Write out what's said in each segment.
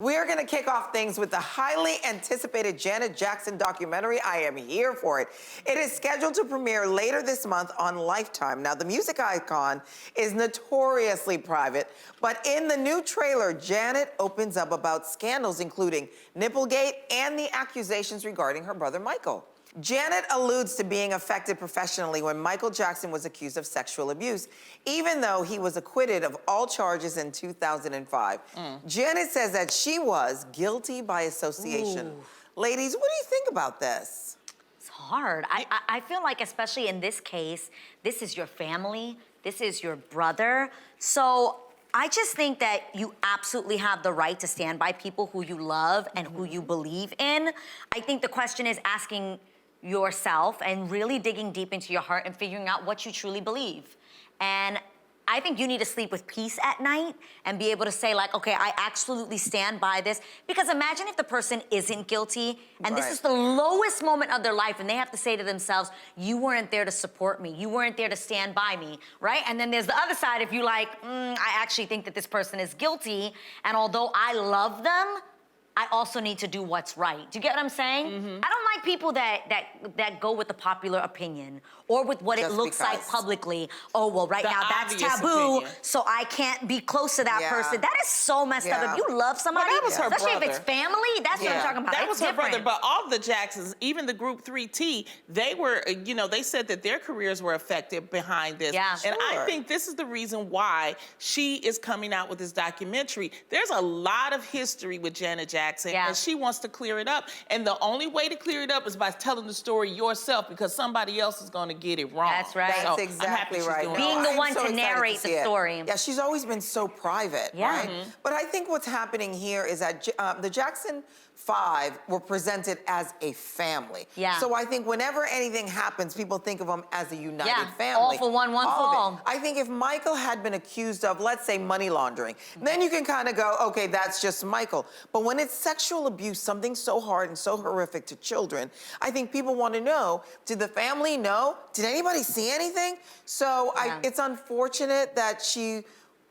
We're going to kick off things with the highly anticipated Janet Jackson documentary. I am here for it. It is scheduled to premiere later this month on Lifetime. Now, the music icon is notoriously private, but in the new trailer, Janet opens up about scandals, including Nipplegate and the accusations regarding her brother Michael. Janet alludes to being affected professionally when Michael Jackson was accused of sexual abuse, even though he was acquitted of all charges in 2005. Janet says that she was guilty by association. Ooh. Ladies, what do you think about this? It's hard. I feel like, especially in this case, this is your family, this is your brother. So I just think that you absolutely have the right to stand by people who you love and who you believe in. I think the question is asking yourself and really digging deep into your heart and figuring out what you truly believe. And I think you need to sleep with peace at night and be able to say, like, okay, I absolutely stand by this. Because imagine if the person isn't guilty and this is the lowest moment of their life and they have to say to themselves, you weren't there to support me. You weren't there to stand by me, right? And then there's the other side if you like, I actually think that this person is guilty. And although I love them, I also need to do what's right. Do you get what I'm saying? I don't like people that go with the popular opinion or with what it looks like publicly. Oh, well, right now that's taboo, so I can't be close to that person. That is so messed up. If you love somebody, that was her especially brother. if it's family, that's what I'm talking about. That was her brother, but all the Jacksons, even the group 3T, they were, they said that their careers were affected behind this. Yeah. And I think this is the reason why she is coming out with this documentary. There's a lot of history with Janet Jackson. And she wants to clear it up. And the only way to clear it up is by telling the story yourself, because somebody else is going to get it wrong. That's right. That's exactly right. Being the one to narrate the story. Yeah, she's always been so private, right? But I think what's happening here is that the Jackson 5 were presented as a family. So I think whenever anything happens, people think of them as a united family. All for one, one for all. I think if Michael had been accused of, let's say, money laundering, then you can kind of go, okay, that's just Michael. But when it's sexual abuse, something so hard and so horrific to children, I think people want to know, did the family know? Did anybody see anything? So it's unfortunate that she,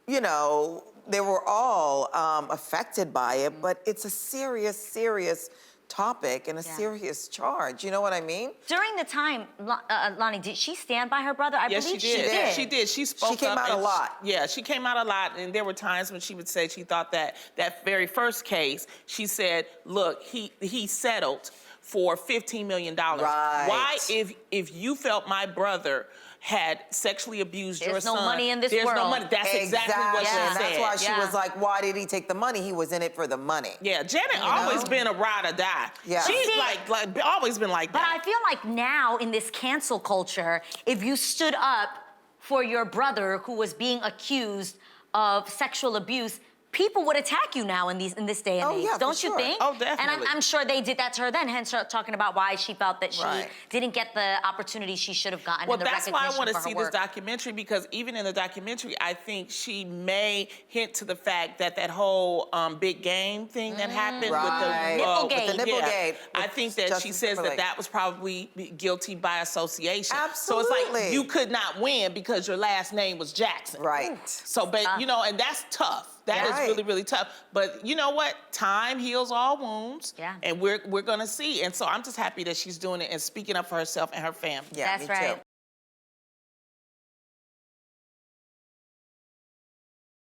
they were all affected by it, but it's a serious, serious topic and a serious charge. You know what I mean? During the time, Lonnie, did she stand by her brother? I believe she did. She did. She spoke up. She came out a lot. She came out a lot. And there were times when she would say she thought that very first case, she said, look, he settled for $15 million. Right. Why, if you felt my brother had sexually abused your son, there's no money in this world. There's no money. That's exactly what she said. That's why she was like, why did he take the money? He was in it for the money. Yeah, Janet always been a ride or die. Yeah. She's like always been like that. But I feel like now in this cancel culture, if you stood up for your brother who was being accused of sexual abuse, people would attack you now in this day and age, don't you think? Oh, definitely. And I'm sure they did that to her then, hence her talking about why she felt that she didn't get the opportunity she should have gotten and the recognition for her work. Well, that's why I want to see this documentary, because even in the documentary, I think she may hint to the fact that whole big game thing that happened with the Nipplegate. I think that she says that was probably guilty by association. Absolutely. So it's like you could not win because your last name was Jackson. Right. So, but and that's tough. That is really, really tough. But you know what? Time heals all wounds. Yeah. And we're gonna see. And so I'm just happy that she's doing it and speaking up for herself and her family. Yeah, that's right. Too.